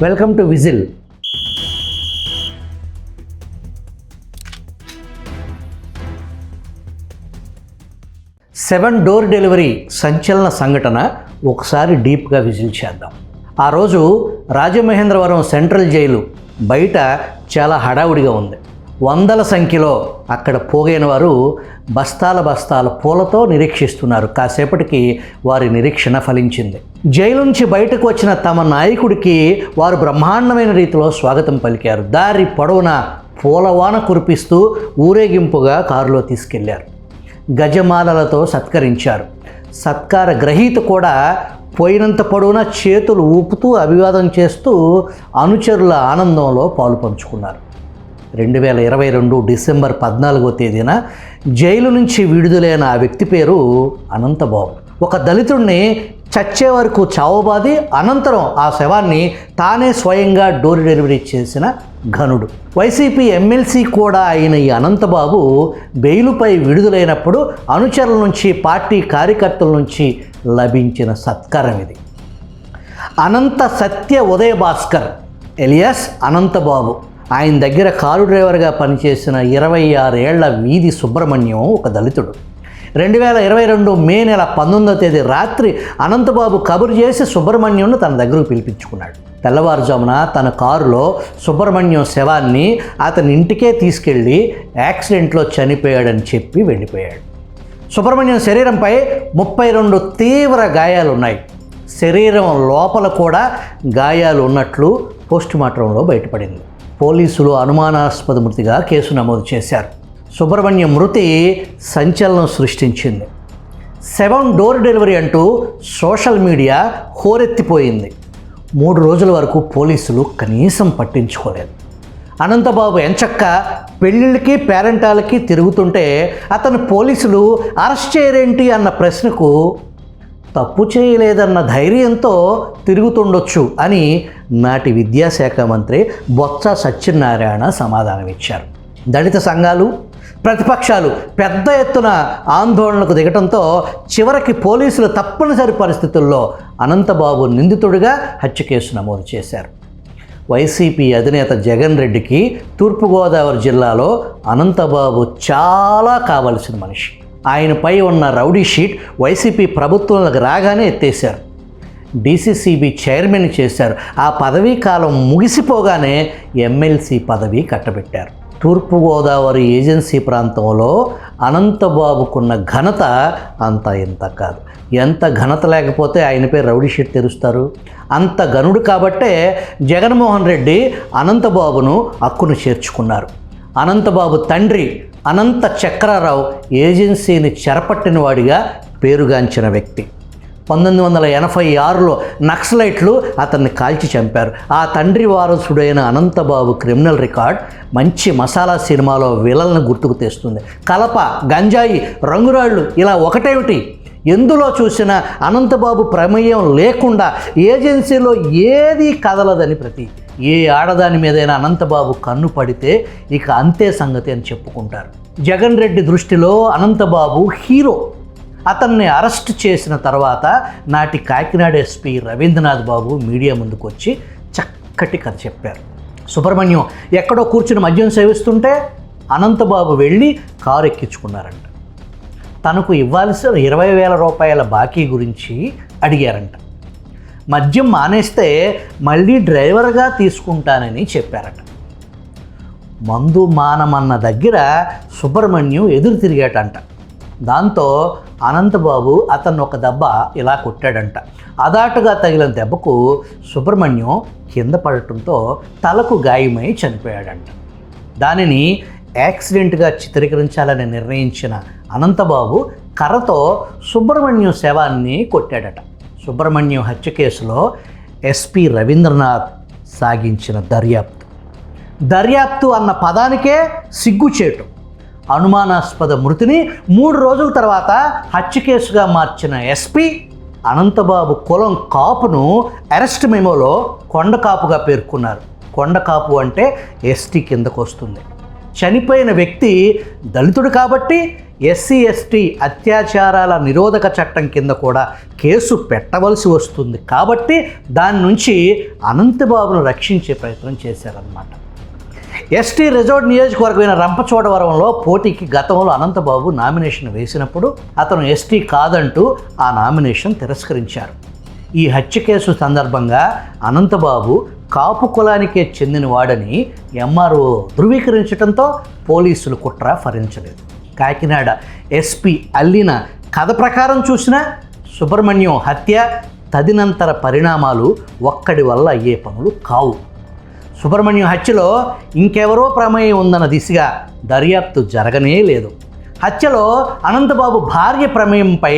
Welcome to whistle. Seven door delivery సంచలన సంఘటన ఒకసారి డీప్గా విజిల్ చేద్దాం. ఆ రోజు రాజమహేంద్రవరం సెంట్రల్ జైలు బయట చాలా హడావుడిగా ఉంది. వందల సంఖ్యలో అక్కడ పోగైన వారు బస్తాల పూలతో నిరీక్షిస్తున్నారు. కాసేపటికి వారి నిరీక్షణ ఫలించింది. జైలు నుంచి బయటకు వచ్చిన తమ నాయకుడికి వారు బ్రహ్మాండమైన రీతిలో స్వాగతం పలికారు. దారి పొడవునా పూలవాన కురిపిస్తూ ఊరేగింపుగా కారులో తీసుకెళ్లారు. గజమాలలతో సత్కరించారు. సత్కార గ్రహీత కూడా పోయినంత పొడవునా చేతులు ఊపుతూ అభివాదం చేస్తూ అనుచరుల ఆనందంలో పాలు పంచుకున్నారు. 2022 డిసెంబర్ 14వ తేదీన జైలు నుంచి విడుదలైన ఆ వ్యక్తి పేరు అనంతబాబు. ఒక దళితుడిని చచ్చే వరకు చావబాది అనంతరం ఆ శవాన్ని తానే స్వయంగా డోర్ డెలివరీ చేసిన ఘనుడు. వైసీపీ ఎమ్మెల్సీ కూడా అయిన ఈ అనంతబాబు బెయిలుపై విడుదలైనప్పుడు అనుచరుల నుంచి, పార్టీ కార్యకర్తల నుంచి లభించిన సత్కారం ఇది. అనంత సత్య ఉదయ భాస్కర్ ఎలియాస్ అనంతబాబు. ఆయన దగ్గర కారు డ్రైవర్గా పనిచేసిన 26 ఏళ్ల వీధి సుబ్రహ్మణ్యం ఒక దళితుడు. 2022 మే నెల 19వ తేదీ రాత్రి అనంతబాబు కబురు చేసి సుబ్రహ్మణ్యంను తన దగ్గరకు పిలిపించుకున్నాడు. తెల్లవారుజామున తన కారులో సుబ్రహ్మణ్యం శవాన్ని అతని ఇంటికే తీసుకెళ్ళి యాక్సిడెంట్లో చనిపోయాడని చెప్పి వెళ్ళిపోయాడు. సుబ్రహ్మణ్యం శరీరంపై 32 తీవ్ర గాయాలున్నాయి. శరీరం లోపల కూడా గాయాలు ఉన్నట్లు పోస్టుమార్టంలో బయటపడింది. పోలీసులు అనుమానాస్పద మృతిగా కేసు నమోదు చేశారు. సుబ్రహ్మణ్యం మృతి సంచలనం సృష్టించింది. 7 డోర్ డెలివరీ అంటూ సోషల్ మీడియా హోరెత్తిపోయింది. 3 రోజుల వరకు పోలీసులు కనీసం పట్టించుకోలేదు. అనంతబాబు ఎంచక్క పెళ్ళిళ్ళకి పేరెంటాలకి తిరుగుతుంటే అతను పోలీసులు అరెస్ట్ చేయరేంటి అన్న ప్రశ్నకు తప్పు చేయలేదన్న ధైర్యంతో తిరుగుతుండొచ్చు అని నాటి విద్యాశాఖ మంత్రి బొత్స సత్యనారాయణ సమాధానమిచ్చారు. దళిత సంఘాలు, ప్రతిపక్షాలు పెద్ద ఎత్తున ఆందోళనకు దిగటంతో చివరికి పోలీసులు తప్పనిసరి పరిస్థితుల్లో అనంతబాబు నిందితుడిగా హత్య కేసు నమోదు చేశారు. వైసీపీ అధినేత జగన్ రెడ్డికి తూర్పుగోదావరి జిల్లాలో అనంతబాబు చాలా కావలసిన మనిషి. ఆయనపై ఉన్న రౌడీ షీట్ వైసీపీ ప్రభుత్వంలోకి రాగానే ఎత్తేశారు. డీసీసీబీ చైర్మన్ చేశారు. ఆ పదవీ కాలం ముగిసిపోగానే ఎమ్మెల్సీ పదవి కట్టబెట్టారు. తూర్పుగోదావరి ఏజెన్సీ ప్రాంతంలో అనంతబాబుకున్న ఘనత అంత ఇంత కాదు. ఎంత ఘనత లేకపోతే ఆయనపై రౌడీ షీట్ తెరుస్తారు? అంత ఘనుడు కాబట్టే జగన్మోహన్ రెడ్డి అనంతబాబును హక్కును చేర్చుకున్నారు. అనంతబాబు తండ్రి అనంత చక్రారావు ఏజెన్సీని చెరపట్టిన వాడిగా పేరుగాంచిన వ్యక్తి. 1986లో నక్సలైట్లు అతన్ని కాల్చి చంపారు. ఆ తండ్రి వారసుడైన అనంతబాబు క్రిమినల్ రికార్డ్ మంచి మసాలా సినిమాలో విలన్లను గుర్తుకు తెస్తుంది. కలప, గంజాయి, రంగురాళ్ళు ఇలా ఒకటేమిటి, ఎందులో చూసినా అనంతబాబు ప్రమేయం లేకుండా ఏజెన్సీలో ఏదీ కదలదని ప్రతీతి. ఏ ఆడదాని మీదైనా అనంతబాబు కన్ను పడితే ఇక అంతే సంగతి అని చెప్పుకుంటారు. జగన్ రెడ్డి దృష్టిలో అనంతబాబు హీరో. అతన్ని అరెస్ట్ చేసిన తర్వాత నాటి కాకినాడ ఎస్పీ రవీంద్రనాథ్ బాబు మీడియా ముందుకు వచ్చి చక్కటి కథ చెప్పారు. సుబ్రహ్మణ్యం ఎక్కడో కూర్చుని మద్యం సేవిస్తుంటే అనంతబాబు వెళ్ళి కారు ఎక్కించుకున్నారంట. తనకు ఇవ్వాల్సిన 20,000 రూపాయల బాకీ గురించి అడిగారంట. మద్యం మానేస్తే మళ్ళీ డ్రైవర్గా తీసుకుంటానని చెప్పారట. మందు మానమన్న దగ్గర సుబ్రహ్మణ్యం ఎదురు తిరిగాటంట. దాంతో అనంతబాబు అతన్ని ఒక దెబ్బ ఇలా కొట్టాడంట. అదాటుగా తగిలిన దెబ్బకు సుబ్రహ్మణ్యం కింద పడటంతో తలకు గాయమై చనిపోయాడంట. దానిని యాక్సిడెంట్గా చిత్రీకరించాలని నిర్ణయించిన అనంతబాబు కర్రతో సుబ్రహ్మణ్యం శవాన్ని కొట్టాడట. సుబ్రహ్మణ్యం హత్య కేసులో ఎస్పీ రవీంద్రనాథ్ సాగించిన దర్యాప్తు అన్న పదానికే సిగ్గుచేటు. అనుమానాస్పద మృతిని 3 రోజుల తర్వాత హత్య కేసుగా మార్చిన ఎస్పీ అనంతబాబు కులం కాపును అరెస్ట్ మెమోలో కొండకాపుగా పేర్కొన్నారు. కొండకాపు అంటే ఎస్టీ కిందకు వస్తుంది. చనిపోయిన వ్యక్తి దళితుడు కాబట్టి ఎస్సీ ఎస్టీ అత్యాచారాల నిరోధక చట్టం కింద కూడా కేసు పెట్టవలసి వస్తుంది కాబట్టి దాని నుంచి అనంతబాబును రక్షించే ప్రయత్నం చేశారన్నమాట. ఎస్టీ రిజర్వ్ నియోజకవర్గమైన రంపచోడవరంలో పోటీకి గతంలో అనంతబాబు నామినేషన్ వేసినప్పుడు అతను ఎస్టీ కాదంటూ ఆ నామినేషన్ తిరస్కరించారు. ఈ హత్య కేసు సందర్భంగా అనంతబాబు కాపు కులానికే చెందినవాడని ఎంఆర్ఓ ధృవీకరించడంతో పోలీసులు కుట్ర ఫలించలేదు. కాకినాడ ఎస్పీ అల్లిన కథ ప్రకారం చూసిన సుబ్రహ్మణ్యం హత్య తదినంతర పరిణామాలు ఒక్కడి వల్ల అయ్యే పనులు కావు. సుబ్రహ్మణ్యం హత్యలో ఇంకెవరో ప్రమేయం ఉందన్న దిశగా దర్యాప్తు జరగనే లేదు. హత్యలో అనంతబాబు భార్య ప్రమేయంపై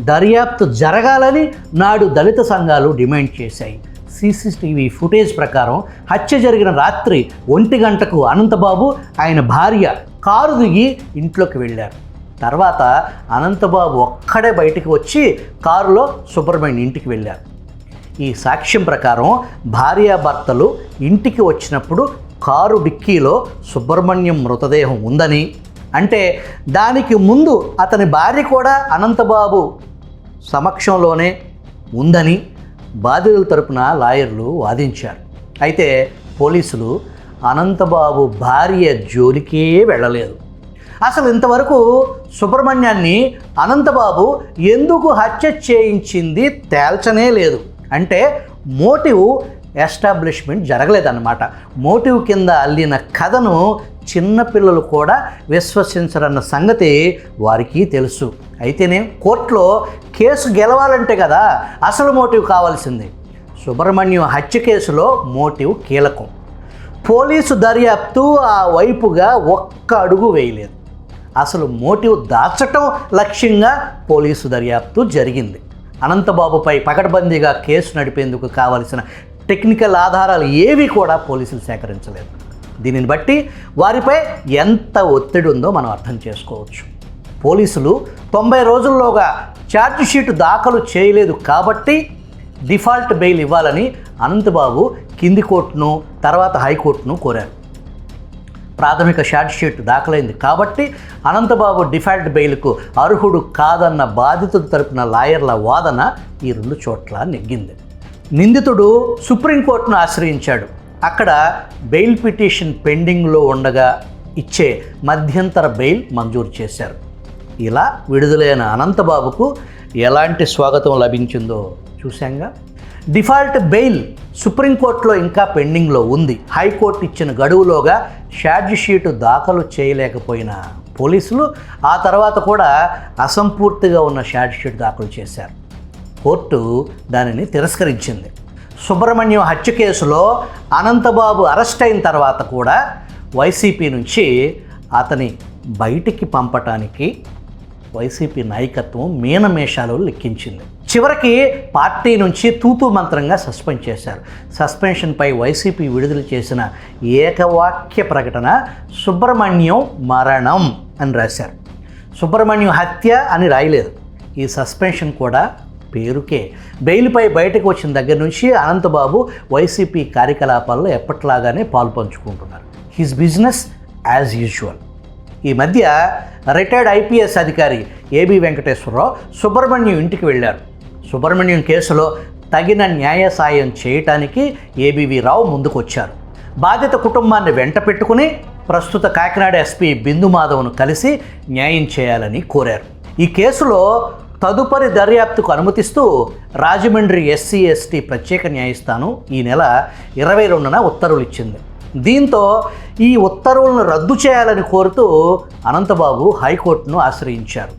దర్యాప్తు జరగాలని నాడు దళిత సంఘాలు డిమాండ్ చేశాయి. సీసీటీవీ ఫుటేజ్ ప్రకారం హత్య జరిగిన రాత్రి 1 గంటకు అనంతబాబు ఆయన భార్య కారు దిగి ఇంట్లోకి వెళ్ళారు. తర్వాత అనంతబాబు ఒక్కడే బయటికి వచ్చి కారులో సుబ్రహ్మణ్యం ఇంటికి వెళ్ళారు. ఈ సాక్ష్యం ప్రకారం భార్యాభర్తలు ఇంటికి వచ్చినప్పుడు కారు డిక్కీలో సుబ్రహ్మణ్యం మృతదేహం ఉందని, అంటే దానికి ముందు అతని భార్య కూడా అనంతబాబు సమక్షంలోనే ఉందని బాధితుల తరపున లాయర్లు వాదించారు. అయితే పోలీసులు అనంతబాబు భార్య జోలికే వెళ్ళలేదు. అసలు ఇంతవరకు సుబ్రహ్మణ్యాన్ని అనంతబాబు ఎందుకు హత్య చేయించింది తేల్చనే లేదు. అంటే మోటివ్ ఎస్టాబ్లిష్మెంట్ జరగలేదన్నమాట. మోటివ్ కింద అల్లిన కథను చిన్నపిల్లలు కూడా విశ్వసించరన్న సంగతి వారికి తెలుసు. అయితేనే కోర్టులో కేసు గెలవాలంటే కదా అసలు మోటివ్ కావాల్సింది. సుబ్రహ్మణ్యం హత్య కేసులో మోటివ్ కీలకం. పోలీసు దర్యాప్తు ఆ వైపుగా ఒక్క అడుగు వేయలేదు. అసలు మోటివ్ దాచటం లక్ష్యంగా పోలీసు దర్యాప్తు జరిగింది. అనంతబాబుపై పకడ్బందీగా కేసు నడిపేందుకు కావలసిన టెక్నికల్ ఆధారాలు ఏవి కూడా పోలీసులు సేకరించలేదు. దీనిని బట్టి వారిపై ఎంత ఒత్తిడి ఉందో మనం అర్థం చేసుకోవచ్చు. పోలీసులు 90 రోజుల్లోగా ఛార్జిషీట్ దాఖలు చేయలేదు కాబట్టి డిఫాల్ట్ బెయిల్ ఇవ్వాలని అనంతబాబు కింది కోర్టును తర్వాత హైకోర్టును కోరారు. ప్రాథమిక ఛార్జిషీట్ దాఖలైంది కాబట్టి అనంతబాబు డిఫాల్ట్ బెయిల్కు అర్హుడు కాదన్న బాధితుల తరపున లాయర్ల వాదన ఈ 2 చోట్ల నెగ్గింది. నిందితుడు సుప్రీంకోర్టును ఆశ్రయించాడు. అక్కడ బెయిల్ పిటిషన్ పెండింగ్లో ఉండగా ఇచ్చే మధ్యంతర బెయిల్ మంజూరు చేశారు. ఇలా విడుదలైన అనంతబాబుకు ఎలాంటి స్వాగతం లభించిందో చూశాంగా. డిఫాల్ట్ బెయిల్ సుప్రీంకోర్టులో ఇంకా పెండింగ్లో ఉంది. హైకోర్టు ఇచ్చిన గడువులోగా ఛార్జిషీటు దాఖలు చేయలేకపోయిన పోలీసులు ఆ తర్వాత కూడా అసంపూర్తిగా ఉన్న ఛార్జిషీట్ దాఖలు చేశారు. కోర్టు దానిని తిరస్కరించింది. సుబ్రహ్మణ్యం హత్య కేసులో అనంతబాబు అరెస్ట్ అయిన తర్వాత కూడా వైసీపీ నుంచి అతని బయటికి పంపటానికి వైసీపీ నాయకత్వం మీనమేషాలు లెక్కించింది. చివరికి పార్టీ నుంచి తూతూ మంత్రంగా సస్పెండ్ చేశారు. సస్పెన్షన్పై వైసీపీ విడుదల చేసిన ఏకవాక్య ప్రకటన సుబ్రహ్మణ్యం మరణం అని రాశారు. సుబ్రహ్మణ్యం హత్య అని రాయలేదు. ఈ సస్పెన్షన్ కూడా పేరుకే. బెయిల్పై బయటకు వచ్చిన దగ్గర నుంచి అనంతబాబు వైసీపీ కార్యకలాపాల్లో ఎప్పట్లాగానే పాలు పంచుకుంటున్నారు. His business as usual. ఈ మధ్య రిటైర్డ్ ఐపీఎస్ అధికారి ఏబి వెంకటేశ్వరరావు సుబ్రహ్మణ్యం ఇంటికి వెళ్ళారు. సుబ్రహ్మణ్యం కేసులో తగిన న్యాయ సాయం చేయటానికి ఏబీవీ రావు ముందుకొచ్చారు. బాధిత కుటుంబాన్ని వెంట పెట్టుకుని ప్రస్తుత కాకినాడ ఎస్పీ బిందు మాధవ్ను కలిసి న్యాయం చేయాలని కోరారు. ఈ కేసులో తదుపరి దర్యాప్తుకు అనుమతిస్తూ రాజమండ్రి ఎస్సీ ఎస్టీ ప్రత్యేక న్యాయస్థానం ఈ నెల 22న ఉత్తర్వులు ఇచ్చింది. దీంతో ఈ ఉత్తర్వులను రద్దు చేయాలని కోరుతూ అనంతబాబు హైకోర్టును ఆశ్రయించారు.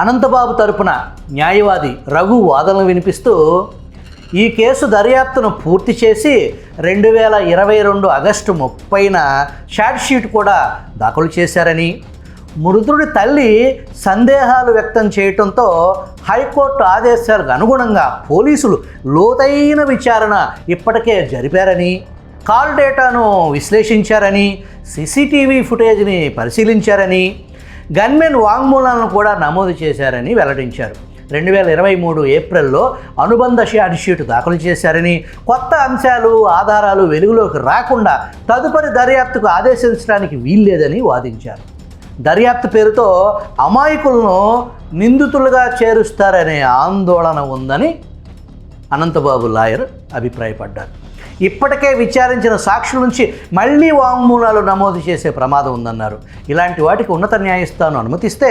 అనంతబాబు తరపున న్యాయవాది రఘు వాదనలు వినిపిస్తూ ఈ కేసు దర్యాప్తును పూర్తి చేసి 2022 ఆగస్టు 30న ఛార్జ్షీట్ కూడా దాఖలు చేశారని, మృతుడి తల్లి సందేహాలు వ్యక్తం చేయడంతో హైకోర్టు ఆదేశాలకు అనుగుణంగా పోలీసులు లోతైన విచారణ ఇప్పటికే జరిపారని, కాల్ డేటాను విశ్లేషించారని, సీసీటీవీ ఫుటేజ్ని పరిశీలించారని, గన్మెన్ వాంగ్మూలాలను కూడా నమోదు చేశారని వెల్లడించారు. 2023 ఏప్రిల్లో అనుబంధ ఛార్జ్షీట్ దాఖలు చేశారని, కొత్త అంశాలు ఆధారాలు వెలుగులోకి రాకుండా తదుపరి దర్యాప్తుకు ఆదేశించడానికి వీల్లేదని వాదించారు. దర్యాప్తు పేరుతో అమాయకులను నిందితులుగా చేరుస్తారనే ఆందోళన ఉందని అనంతబాబు లాయర్ అభిప్రాయపడ్డారు. ఇప్పటికే విచారించిన సాక్షుల నుంచి మళ్లీ వాంగ్మూలాలు నమోదు చేసే ప్రమాదం ఉందన్నారు. ఇలాంటి వాటికి ఉన్నత న్యాయస్థానం అనుమతిస్తే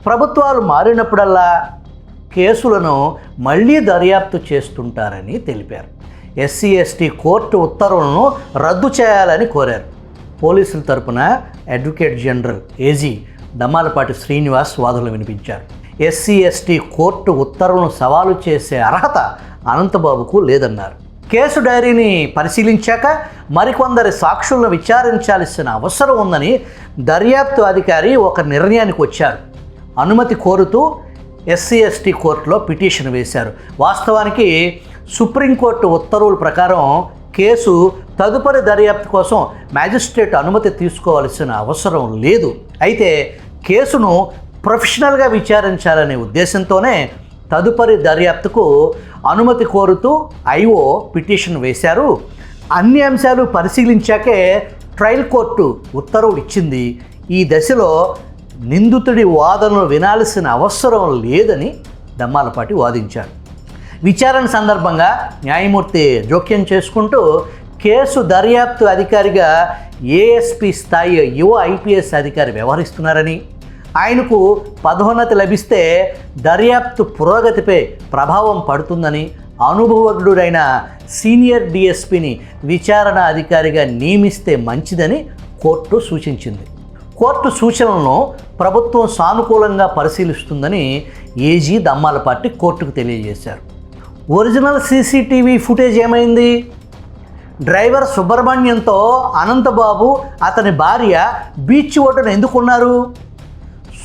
ప్రభుత్వాలు మారినప్పుడల్లా కేసులను మళ్లీ దర్యాప్తు చేస్తుంటారని తెలిపారు. ఎస్సీ ఎస్టీ కోర్టు ఉత్తర్వులను రద్దు చేయాలని కోరారు. పోలీసుల తరపున advocate general AG Dammalapati Srinivas వాదనలు వినిపించారు. ఎస్సీ ఎస్టీ కోర్టు ఉత్తర్వులను సవాలు చేసే అర్హత అనంతబాబుకు లేదన్నారు. కేసు డైరీని పరిశీలించాక మరికొందరి సాక్షులను విచారించాల్సిన అవసరం ఉందని దర్యాప్తు అధికారి ఒక నిర్ణయానికి వచ్చారు. అనుమతి కోరుతూ ఎస్సీ ఎస్టీ కోర్టులో పిటిషన్ వేశారు. వాస్తవానికి సుప్రీంకోర్టు ఉత్తర్వుల ప్రకారం కేసు తదుపరి దర్యాప్తు కోసం మ్యాజిస్ట్రేట్ అనుమతి తీసుకోవాల్సిన అవసరం లేదు. అయితే కేసును ప్రొఫెషనల్గా విచారించాలనే ఉద్దేశంతోనే తదుపరి దర్యాప్తుకు అనుమతి కోరుతూ ఐఓ పిటిషన్ వేశారు. అన్ని అంశాలు పరిశీలించాకే ట్రయల్ కోర్టు ఉత్తర్వులు ఇచ్చింది. ఈ దశలో నిందితుడి వాదనలు వినాల్సిన అవసరం లేదని దమ్మాలపాటి వాదించారు. విచారణ సందర్భంగా న్యాయమూర్తి జోక్యం చేసుకుంటూ కేసు దర్యాప్తు అధికారిగా ఏఎస్పీ స్థాయి యువ ఐపీఎస్ అధికారి వ్యవహరిస్తున్నారని, ఆయనకు పదోన్నతి లభిస్తే దర్యాప్తు పురోగతిపై ప్రభావం పడుతుందని, అనుభవజ్ఞుడైన సీనియర్ డిఎస్పీని విచారణ అధికారిగా నియమిస్తే మంచిదని కోర్టు సూచించింది. కోర్టు సూచనలను ప్రభుత్వం సానుకూలంగా పరిశీలిస్తుందని ఏజీ దమ్మాలపాటి కోర్టుకు తెలియజేశారు. ఒరిజినల్ సీసీటీవీ ఫుటేజ్ ఏమైంది? డ్రైవర్ సుబ్రహ్మణ్యంతో అనంతబాబు అతని భార్య బీచ్ ఒడ్డున ఎందుకున్నారు?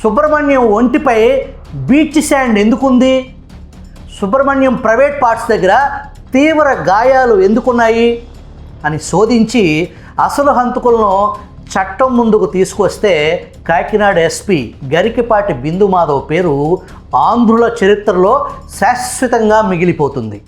సుబ్రహ్మణ్యం ఒంటిపై బీచ్ శాండ్ ఎందుకుంది? సుబ్రహ్మణ్యం ప్రైవేట్ పార్ట్స్ దగ్గర తీవ్ర గాయాలు ఎందుకున్నాయి అని శోధించి అసలు హంతకులను చట్టం ముందుకు తీసుకొస్తే కాకినాడ ఎస్పీ గరికపాటి బిందు మాధవ్ పేరు ఆంధ్రుల చరిత్రలో శాశ్వతంగా మిగిలిపోతుంది.